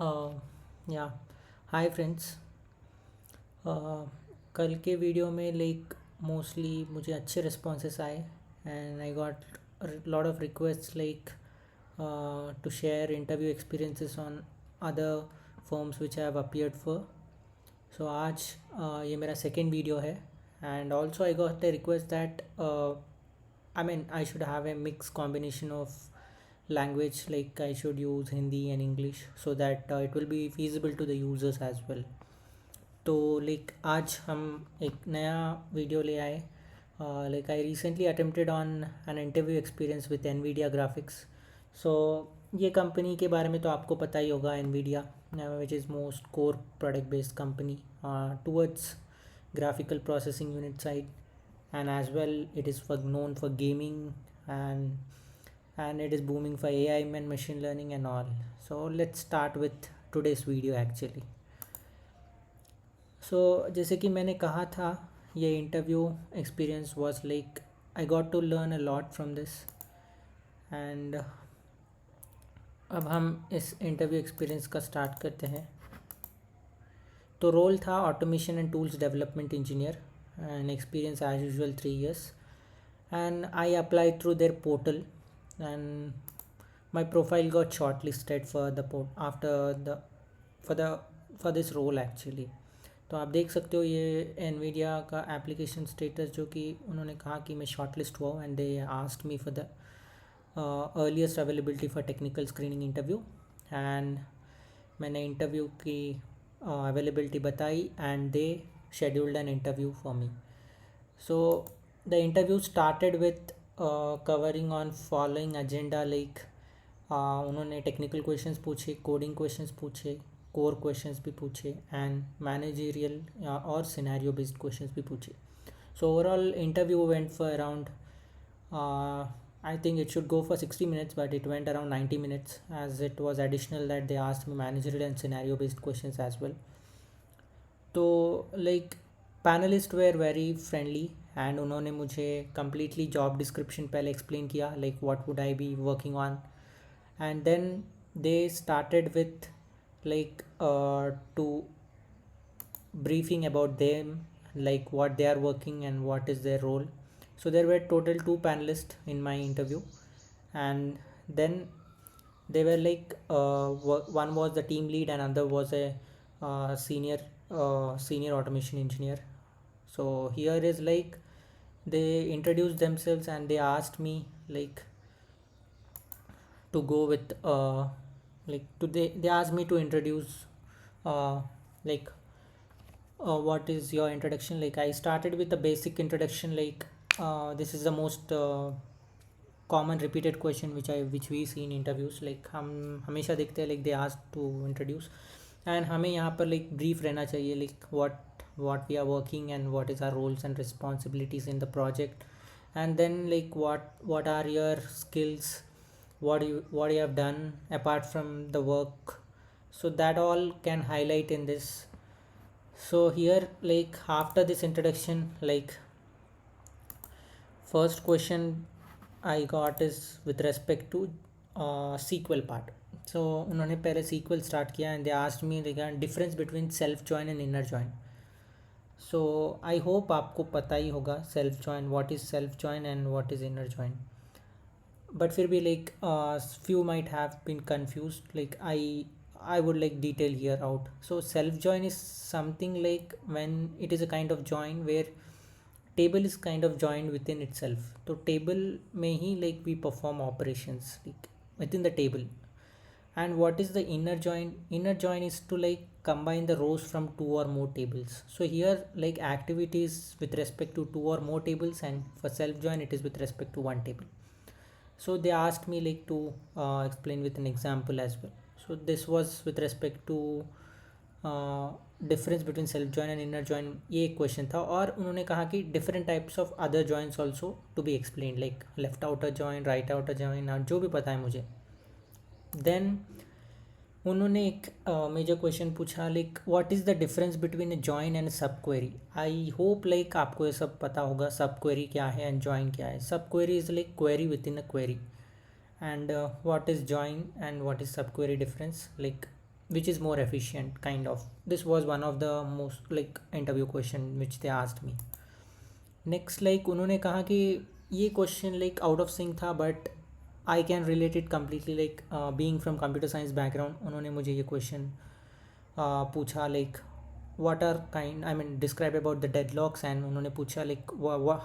या hi friends. कल के वीडियो में मोस्टली मुझे अच्छे रिस्पॉन्सेस आए and I got lot of request to share interview experiences on other firms which I have appeared for. So आज ये मेरा सेकेंड वीडियो है and also I got the request that I should have a mixed combination of language, like I should use Hindi and English so that it will be feasible to the users as well. तो आज हम एक नया video ले आए। I recently attempted on an interview experience with NVIDIA graphics. So ये company के बारे में तो आपको पता ही होगा, NVIDIA which is most core product based company towards graphical processing unit side, and as well it is known for gaming, and it is booming for AI and machine learning and all. So let's start with today's video actually. So जैसे कि मैंने कहा था, ये interview experience was I got to learn a lot from this. And अब हम इस interview experience का स्टार्ट करते हैं। तो रोल था automation and tools development engineer and experience as usual 3 years, and I applied through their portal, and my profile got shortlisted for the after the for the for this role actually. तो आप देख सकते हो ये NVIDIA का application status, जो कि उन्होंने कहा कि मैं शॉर्टलिस्ट हुआ हूँ and they asked me for the earliest availability for technical screening interview. And मैंने इंटरव्यू की अवेलेबिलिटी बताई and they scheduled an interview for me. So the interview started with covering on following agenda, उन्होंने technical questions पूछे, coding questions पूछे, core questions भी पूछे and managerial और scenario based questions भी पूछे. So overall interview went for around I think it should go for 60 minutes, but it went around 90 minutes as it was additional that they asked me managerial and scenario based questions as well. तो panelist were very friendly and उन्होंने मुझे completely job description पहले explain किया, what would I be working on, and then they started with to briefing about them, what they are working and what is their role. So there were total 2 panelists in my interview, and then they were one was the team lead and another was a senior automation engineer. So here is they introduced themselves and they asked me to go with they asked me to introduce what is your introduction. I started with a basic introduction, this is the most common repeated question which we see in interviews. हम हमेशा देखते हैं they ask to introduce, and हमें यहाँ पर brief रहना चाहिए, what we are working and what is our roles and responsibilities in the project, and then what are your skills, what you have done apart from the work. So that all can highlight in this. So here after this introduction, first question I got is with respect to SQL part. So उन्होंने पहले SQL start किया and they asked me regarding difference between self join and inner join. So I hope आपको पता ही होगा self join, what is self join and what is inner join. But फिर भी few might have been confused. I would detail here out. So self join is something when it is a kind of join where table is kind of joined within itself. तो table में ही we perform operations within the table. And what is the inner join? Inner join is to combine the rows from 2 or more tables. So here activities with respect to 2 or more tables, and for self join it is with respect to 1 table. So they asked me to explain with an example as well. So this was with respect to difference between self join and inner join, ये एक question था. और उन्होंने कहा कि different types of other joints also to be explain, left outer join, right outer join, और जो भी पता है मुझे. देन उन्होंने एक मेजर क्वेश्चन पूछा, what is the difference between a join and sub query. I hope आपको ये सब पता होगा, सब क्वेरी क्या है एंड जॉइन क्या है. सब query is query with in a query, and what is join and what is subquery difference. which is more efficient, kind of. This was one of the most like interview question which they asked me. Next like उन्होंने कहा कि ये question like out of sync था, but I can relate it completely, like being from computer science background. उन्होंने मुझे ये question पूछा like what are kind, I mean describe about the deadlocks, and उन्होंने पूछा like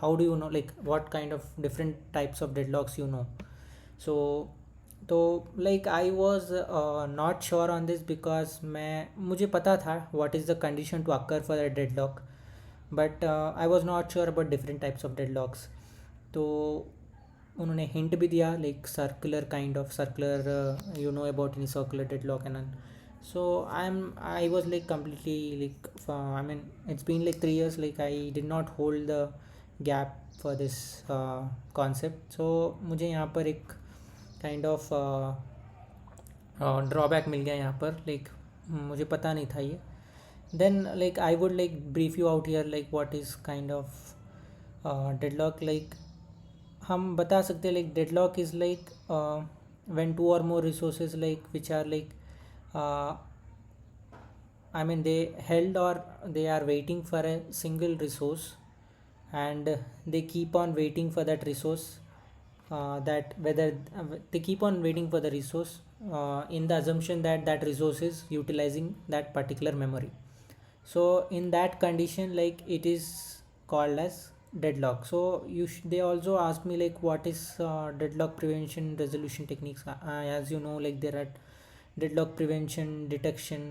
how do you know like what kind of different types of deadlocks you know. So तो like I was not sure on this, because मुझे पता था what is the condition to occur for a deadlock, but I was not sure about different types of deadlocks. तो उन्होंने hint भी दिया like circular kind of circular, you know about any circular deadlock and all. So I was like completely like I mean it's been like 3 years, like I did not hold the gap for this concept. So मुझे यहाँ पर एक kind of drawback मिल गया यहाँ पर, like मुझे पता नहीं था ये. Then like I would like brief you out here like what is kind of deadlock. Like हम बता सकते हैं like deadlock is like when two or more resources like which are like I mean they held or they are waiting for a single resource, and they keep on waiting for that resource, that whether they keep on waiting for the resource in the assumption that that resource is utilizing that particular memory. So in that condition like it is called as deadlock. So they also asked me like what is deadlock prevention resolution techniques. As you know, like there are deadlock prevention, detection,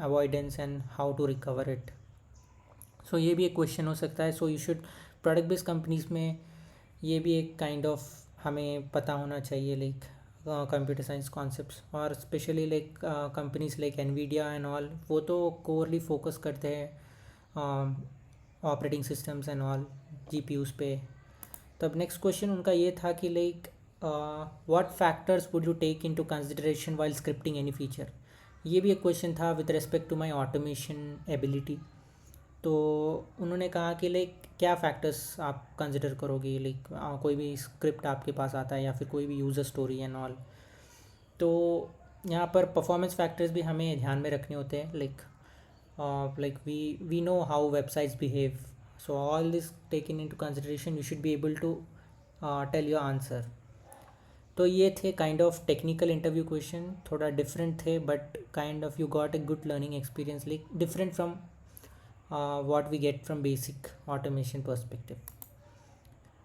avoidance, and how to recover it. So ये भी एक question हो सकता है. So you should product based companies में ये भी एक काइंड ऑफ हमें पता होना चाहिए लाइक कंप्यूटर साइंस कॉन्सेप्ट्स. और specially like companies like Nvidia and all, वो तो कोरली फोकस करते हैं operating systems and all GPUs पे. तब नेक्स्ट क्वेश्चन उनका ये था कि like what factors would you take into consideration while scripting any feature. ये भी एक क्वेश्चन था with respect to my automation ability. तो उन्होंने कहा कि लाइक क्या फैक्टर्स आप कंसिडर करोगे लाइक कोई भी स्क्रिप्ट आपके पास आता है या फिर कोई भी यूज़र स्टोरी एंड ऑल. तो यहाँ पर परफॉर्मेंस फैक्टर्स भी हमें ध्यान में रखने होते हैं. Like we know how websites behave. So all this taken into consideration you should be able to tell your answer. तो ये थे kind of technical interview question, थोड़ा डिफरेंट थे but kind of you got a good learning experience, like different from what we get from basic automation perspective.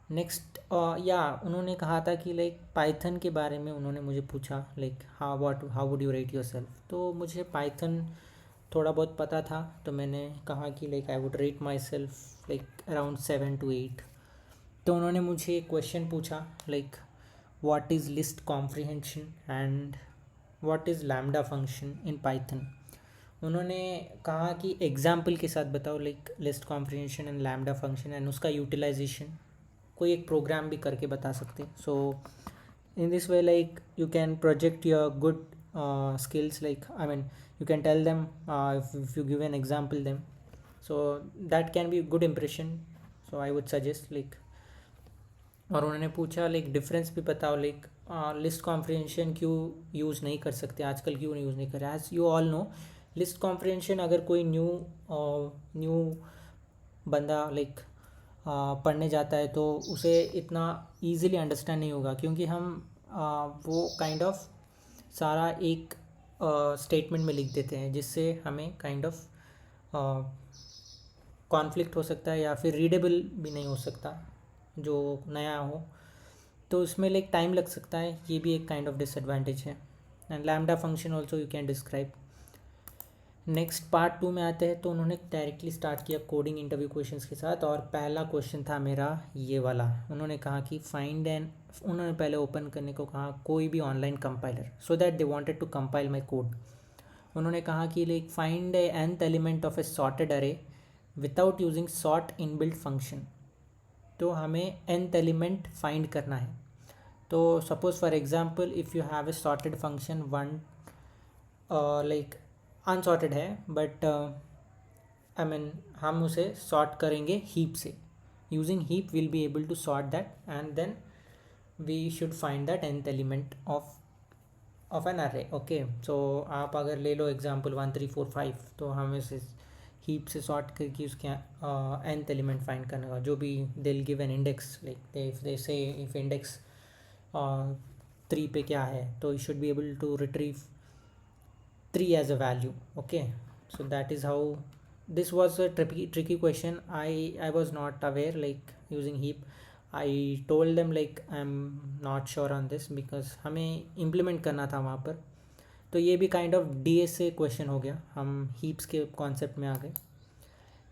Next उन्होंने कहा था कि like Python के बारे में उन्होंने मुझे पूछा like how would you rate your self. तो मुझे पाइथन थोड़ा बहुत पता था, तो मैंने कहा कि like I would rate my self like around 7 to 8. तो उन्होंने मुझे क्वेश्चन पूछा like what is list comprehension and what is lambda function in python. उन्होंने कहा कि एग्जाम्पल के साथ बताओ like list comprehension and lambda function and उसका यूटिलाइजेशन. कोई एक प्रोग्राम भी करके बता सकते. So in this way like you can project your good skills, like I mean you can tell them if you give an example them, so that can be good impression. So I would suggest like. और उन्होंने पूछा like difference भी बताओ like list comprehension क्यों use नहीं कर सकते आजकल, क्यों यूज़ नहीं कर रहे. As you all know list comprehension अगर कोई न्यू बंदा लाइक पढ़ने जाता है तो उसे इतना ईजिली अंडरस्टैंड नहीं होगा, क्योंकि हम वो काइंड ऑफ सारा एक स्टेटमेंट में लिख देते हैं जिससे हमें काइंड ऑफ कॉन्फ्लिक्ट हो सकता है या फिर रीडेबल भी नहीं हो सकता जो नया हो. तो उसमें लाइक टाइम लग सकता है, ये भी एक काइंड ऑफ डिसएडवांटेज है. And lambda function also you can describe. Next part 2 में आते हैं. तो उन्होंने डायरेक्टली स्टार्ट किया कोडिंग इंटरव्यू क्वेश्चंस के साथ, और पहला क्वेश्चन था मेरा ये वाला. उन्होंने कहा कि फाइंड एन, उन्होंने पहले ओपन करने को कहा कोई भी online compiler, so that they wanted to compile my code. उन्होंने कहा कि like find a nth element of a sorted array without using sort inbuilt function. तो हमें nth एलिमेंट फाइंड करना है. तो suppose for example if you have a sorted function 1 like unsorted है, but I mean हम उसे sort करेंगे heap से. Using heap will be able to sort that, and then we should find that nth element of of an array. Okay, so आप अगर ले लो example 1 3 4 5, तो हमें से हीप से सॉर्ट करके उसके nth एलिमेंट फाइंड करने का, जो भी they give an index, like if they say if index 3 पे क्या है, तो you should be able to retrieve 3 as a value. Okay, so that is how this was a tricky question. I was not aware like using heap. I told them like I'm not sure on this because हमें implement करना था वहाँ पर. तो ये भी kind of DSA question हो गया, हम हीप्स के कॉन्सेप्ट में आ गए.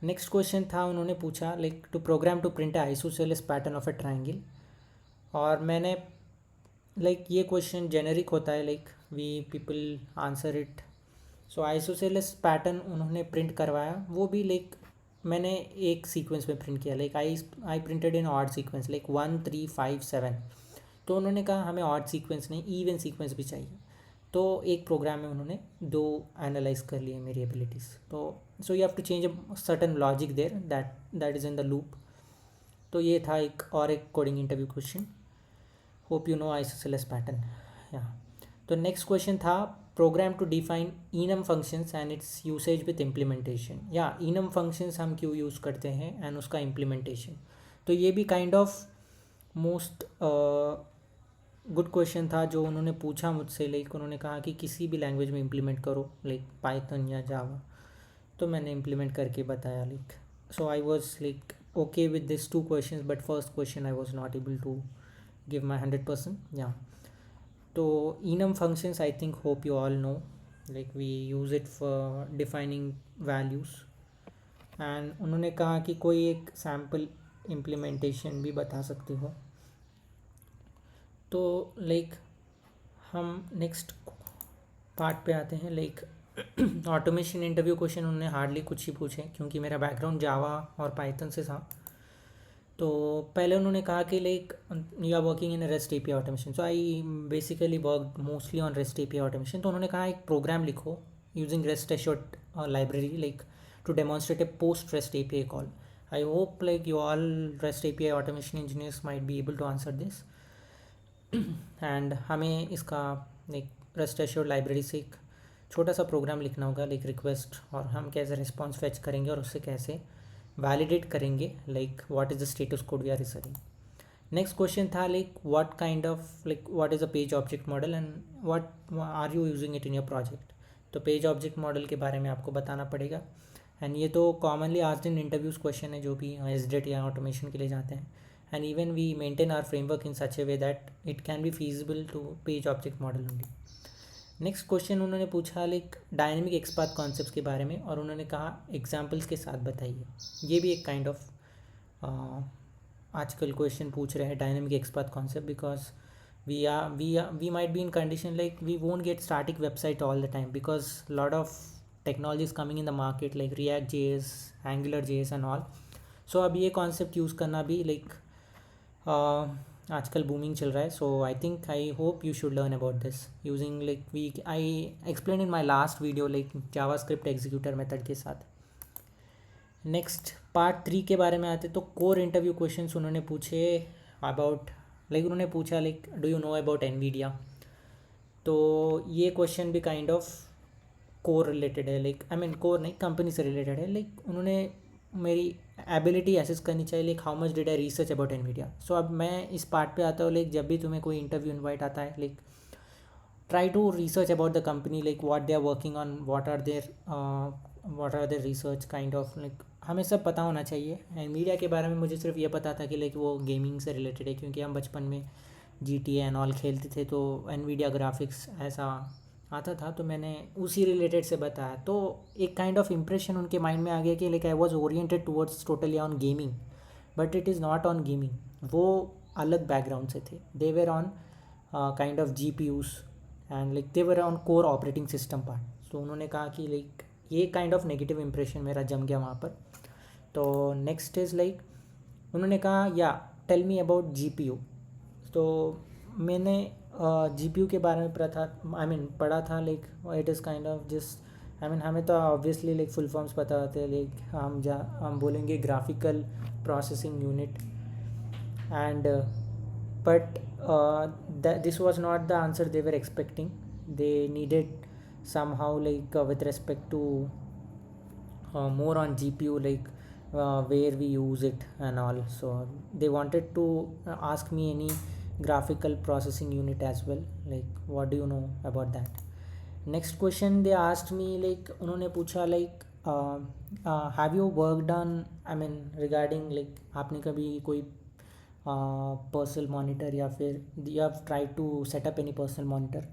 नेक्स्ट क्वेश्चन था, उन्होंने पूछा like to program to print isosceles pattern of a triangle. और मैंने लाइक ये क्वेश्चन जेनेरिक होता है, like we people answer it. So isosceles pattern उन्होंने प्रिंट करवाया, वो भी लाइक मैंने एक सीक्वेंस में प्रिंट किया, like I printed in odd sequence like 1 3 5 7. तो उन्होंने कहा हमें ऑड सीक्वेंस नहीं, इवन सीक्वेंस भी चाहिए. तो एक प्रोग्राम में उन्होंने दो एनालाइज कर लिए मेरी एबिलिटीज़. तो so you have to change a certain logic there that is in the loop. तो ये था एक और एक coding interview question. Hope you know isosceles pattern. या तो नेक्स्ट क्वेश्चन था program to define enum functions and its usage with implementation. या enum फंक्शंस हम क्यों यूज़ करते हैं एंड उसका इम्प्लीमेंटेशन. तो ये भी kind of most good question था जो उन्होंने पूछा मुझसे. लाइक उन्होंने कहा कि किसी भी लैंग्वेज में इम्प्लीमेंट करो, लाइक पाइथन या जावा. तो मैंने इम्प्लीमेंट करके बताया. Like so I was like okay with these two questions, but first question I was not able to give my 100%. Yeah, so enum functions I think hope you all know, like we use it for defining values. and उन्होंने कहा कि कोई एक sample implementation भी बता सकते हो. तो लाइक हम नेक्स्ट पार्ट पे आते हैं. लाइक ऑटोमेशन इंटरव्यू क्वेश्चन उन्होंने हार्डली कुछ ही पूछे, क्योंकि मेरा बैकग्राउंड जावा और पाइथन से था. तो पहले उन्होंने कहा कि like you are working in rest API automation. So I basically work mostly on rest API automation. तो उन्होंने कहा एक प्रोग्राम लिखो using rest assured library like to demonstrate a post rest API call. I hope like you all rest API automation engineers might be able to answer this. And हमें इसका like rest assured library से एक छोटा सा programme लिखना होगा, like request, और हम कैसे रिस्पॉन्स फेच करेंगे और उससे कैसे वैलिडेट करेंगे like what is the status code we are receiving. Next question था like what kind of like what is a page object model and what are you using it in your project. तो page object model के बारे में आपको बताना पड़ेगा. And ये तो commonly asked in interviews question है जो भी एसडेट या ऑटोमेशन के लिए जाते हैं. And even we maintain our framework in such a way that it can be feasible to page object model only. Next question उन्होंने पूछा लाइक डायनेमिक एक्सपाथ कॉन्सेप्ट्स के बारे में, और उन्होंने कहा एग्जांपल्स के साथ बताइए. ये भी एक काइंड ऑफ आजकल क्वेश्चन पूछ रहे हैं dynamic XPath concept, because we might be in condition like we won't get static website all the time because lot of technologies coming in the market like React JS, Angular JS and all. So अब ये concept use करना भी like आजकल booming चल रहा है. So I think I hope you should learn about this using like we I explain in my last video like JavaScript executor method के साथ. नेक्स्ट पार्ट 3 के बारे में आते. तो कोर इंटरव्यू क्वेश्चंस उन्होंने पूछे अबाउट लाइक उन्होंने पूछा like do you know about Nvidia. तो ये क्वेश्चन भी काइंड ऑफ कोर रिलेटेड है, लाइक आई मीन कोर नहीं, कंपनी से रिलेटेड है. लाइक उन्होंने मेरी एबिलिटी एसेस करनी चाहिए like how much did I research about Nvidia. So अब मैं इस पार्ट पे आता हूँ. लाइक जब भी तुम्हें कोई इंटरव्यू इनवाइट आता है like try to research about the company like what they are working on, what are their research kind of like हमें सब पता होना चाहिए. एनवीडिया के बारे में मुझे सिर्फ ये पता था कि लाइक वो गेमिंग से रिलेटेड है, क्योंकि हम बचपन में GTA एंड ऑल खेलते थे, तो एनवीडिया ग्राफिक्स ऐसा आता था, तो मैंने उसी रिलेटेड से बताया. तो एक काइंड ऑफ इम्प्रेशन उनके माइंड में आ गया कि like I was oriented towards totally on gaming, but it is not on gaming. वो अलग बैकग्राउंड से थे. They were on kind of GPUs and like they were on core operating system part. तो उन्होंने कहा कि लाइक ये kind of negative impression मेरा जम गया वहाँ पर. तो नेक्स्ट इज़ लाइक उन्होंने कहा या टेल मी अबाउट GPU. तो मैंने GPU के बारे में पढ़ा था like it is kind of just हमें तो ऑब्वियसली लाइक फुल फॉर्म्स पता होते हैं. लाइक हम बोलेंगे graphical processing unit and but this was not the answer they were expecting. they needed somehow like with respect to more on GPU, like where we use it and all. So they wanted to ask me any graphical processing unit as well, like what do you know about that. Next question they asked me, like उन्होंने पूछा like have you worked on, I mean regarding like आपने कभी कोई personal monitor या फिर you have try to setup any personal monitor.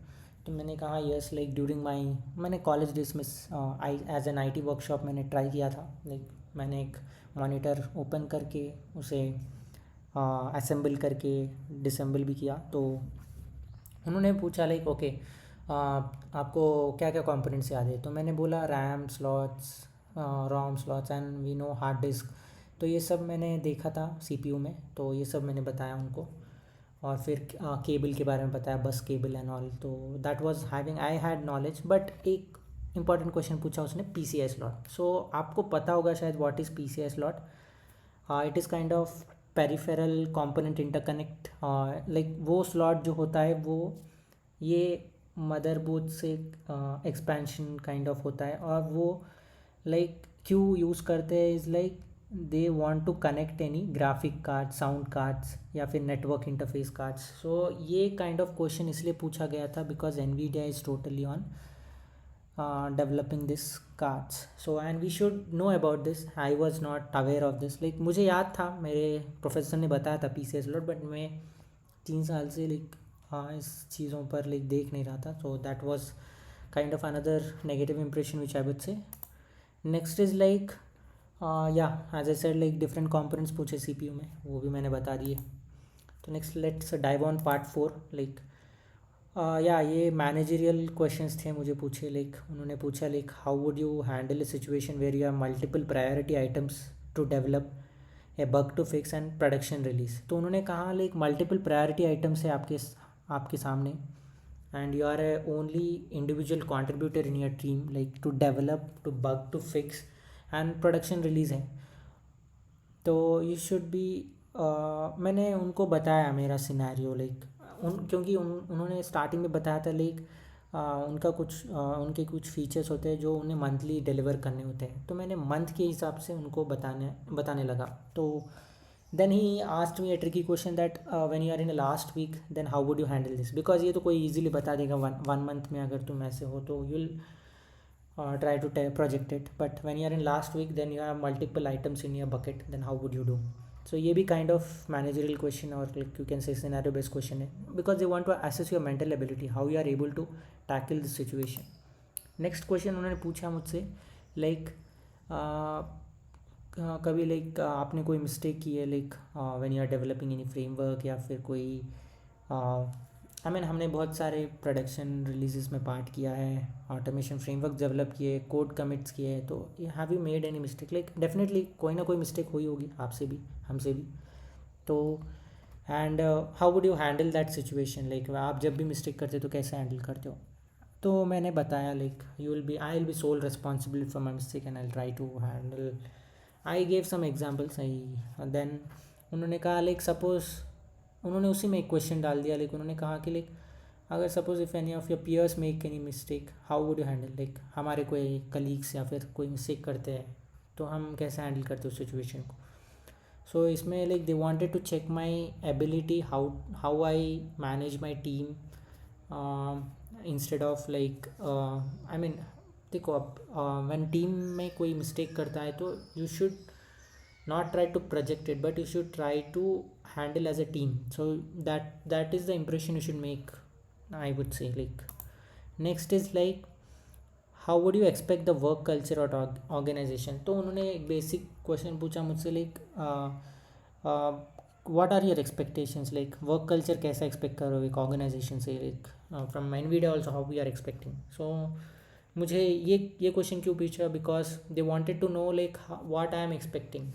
तो मैंने कहा यस, लाइक ड्यूरिंग माई, मैंने कॉलेज डेज में I as an IT workshop मैंने ट्राई किया था. लाइक मैंने एक मॉनिटर ओपन करके उसे असेंबल करके डिसेंबल भी किया. तो उन्होंने पूछा लाइक ओके आपको क्या क्या कंपोनेंट्स याद है. तो मैंने बोला RAM slots, ROM slots and we no hard disk. तो ये सब मैंने देखा था CPU में, तो ये सब मैंने बताया उनको. और फिर केबल के बारे में बताया, बस केबल एंड ऑल. तो that was having I had knowledge. But एक इंपॉर्टेंट क्वेश्चन पूछा उसने, PCI स्लॉट. सो आपको पता होगा शायद what is PCI slot. It is kind of peripheral component interconnect. Like वो स्लॉट जो होता है वो ये मदरबोर्ड से एक्सपेंशन काइंड ऑफ होता है. और वो लाइक क्यों यूज़ करते हैं is like they want to connect any graphic card, sound cards या फिर नेटवर्क इंटरफेस कार्ड्स. सो ये काइंड ऑफ क्वेश्चन इसलिए पूछा गया था because NVIDIA is totally on developing this cards. So and we should know about this. I was not aware of this. Like मुझे याद था, मेरे प्रोफेसर ने बताया था PCI स्लॉट, बट मैं 3 साल से लाइक इस चीज़ों पर लाइक देख नहीं रहा था. So that was kind of another negative impression which I would say. Next is like yeah as I said like different components पूछे CPU में, वो भी मैंने बता दिए. तो next let's dive on part 4. Like yeah ये मैनेजरियल क्वेश्चंस थे मुझे पूछे. लाइक उन्होंने पूछा like how would you handle a situation where you have multiple priority items to develop a bug to fix and production release. तो उन्होंने कहा like multiple priority items है आपके सामने and you are a only individual contributor in your team like to develop, to bug to fix and production release है. तो you should B मैंने उनको बताया मेरा सिनेरियो. लाइक क्योंकि उन्होंने स्टार्टिंग में बताया था लाइक उनके कुछ फीचर्स होते हैं जो उन्हें मंथली डिलीवर करने होते हैं. तो मैंने मंथ के हिसाब से उनको बताने लगा. तो then he asked me a tricky question that when you are in last week then how would you handle this. Because ये तो कोई ईजिली बता देगा वन मंथ में अगर तुम ऐसे हो तो you will try to project it. But when you are in last week then you have multiple items in your bucket, then how would you do. So ये भी kind of managerial question or like you can say scenario based question है, because they want to assess your mental ability, how you are able to tackle the situation. next question उन्होंने पूछा मुझसे like कभी like आपने कोई mistake की है like when you are developing any framework या फिर कोई आई मीन हमने बहुत सारे प्रोडक्शन रिलीजेस में पार्ट किया है, ऑटोमेशन फ्रेमवर्क डेवलप किए, कोड कमिट्स किए. तो have you made any mistake. Like definitely कोई ना कोई मिस्टेक हुई होगी आपसे भी, हमसे भी. तो and how would you handle that situation. Like आप जब भी मिस्टेक करते हो तो कैसे हैंडल करते हो. तो मैंने बताया like I will be sole responsible for my mistake and I will try to handle. I gave some examples. Then उन्होंने कहा लाइक सपोज उन्होंने उसी में एक क्वेश्चन डाल दिया. लाइक उन्होंने कहा कि लाइक अगर suppose if any of your piers make any mistake how would you handle. Like हमारे कोई कलीग्स या फिर कोई मिस्टेक करते हैं तो हम कैसे हैंडल करते हो सिचुएशन को. सो इसमें like they wanted to check my ability, how I manage my team instead of like I mean देखो अब व्हेन टीम में कोई मिस्टेक करता है तो you should not try to project it but you should try to handle as a team. So that is the impression you should make, I would say. Like next is like how would you expect the work culture or organization. तो उन्होंने एक basic question पूछा मुझसे like what are your expectations, like work culture कैसा expect करो एक organisation से, like from NVIDIA also how we are expecting. So मुझे ये क्वेश्चन क्यों पूछा, because they wanted to know like what I am expecting,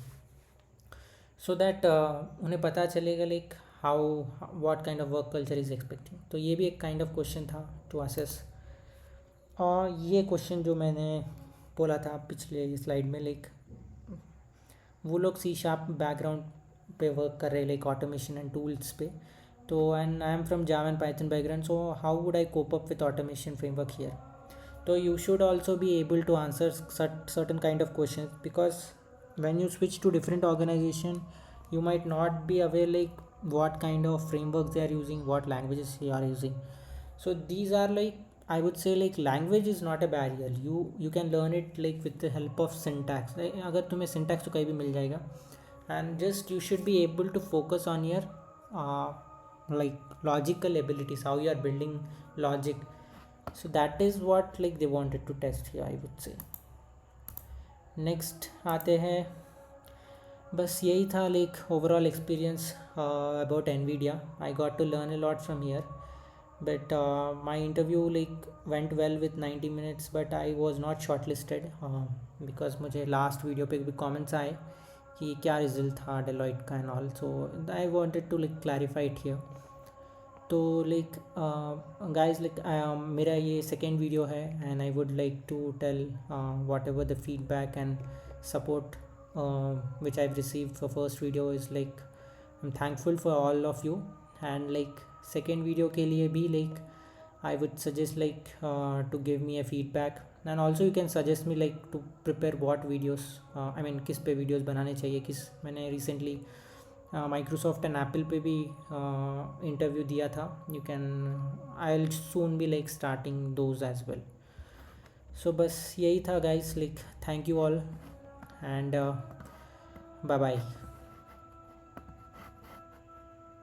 so that उन्हें पता चलेगा like what kind of work culture is expecting. तो ये भी एक काइंड ऑफ क्वेश्चन था टू असेस. और ये क्वेश्चन जो मैंने बोला था पिछले स्लाइड में, लाइक वो लोग C# बैकग्राउंड पे वर्क कर रहे लाइक ऑटोमेशन एंड टूल्स पे, So, and I am from Java and Python background, so how would I cope up with automation framework here? So you should also be able to answer certain kind of questions, because when you switch to different organization, you might not be aware like what kind of frameworks they are using, what languages they are using. So these are like, I would say like language is not a barrier. You can learn it like with the help of syntax. अगर तुम्हें syntax तो कहीं भी मिल जाएगा, and just you should be able to focus on your uh, like logical abilities, how you are building logic. So that is what like they wanted to test here, I would say. Next आते हैं, बस यही था like overall experience about NVIDIA. I got to learn a lot from here, but my interview like went well with 90 minutes, but I was not shortlisted because मुझे last video पे भी comments आए कि क्या रिजल्ट था Deloitte का and all, so I wanted to like clarify it here. तो like guys like मेरा ये सेकेंड वीडियो है, and I would like to tell whatever the feedback and support which I've received for first video is like I'm thankful for all of you. And like second video के लिए भी like I would suggest like to give me a feedback, and also you can suggest me like to prepare what videos, I mean किस पे videos बनाने चाहिए, किस मैंने recently Microsoft and Apple पे भी इंटरव्यू दिया था. You can, I will soon be like starting those as well. So बस यही था guys, like thank you all and bye bye.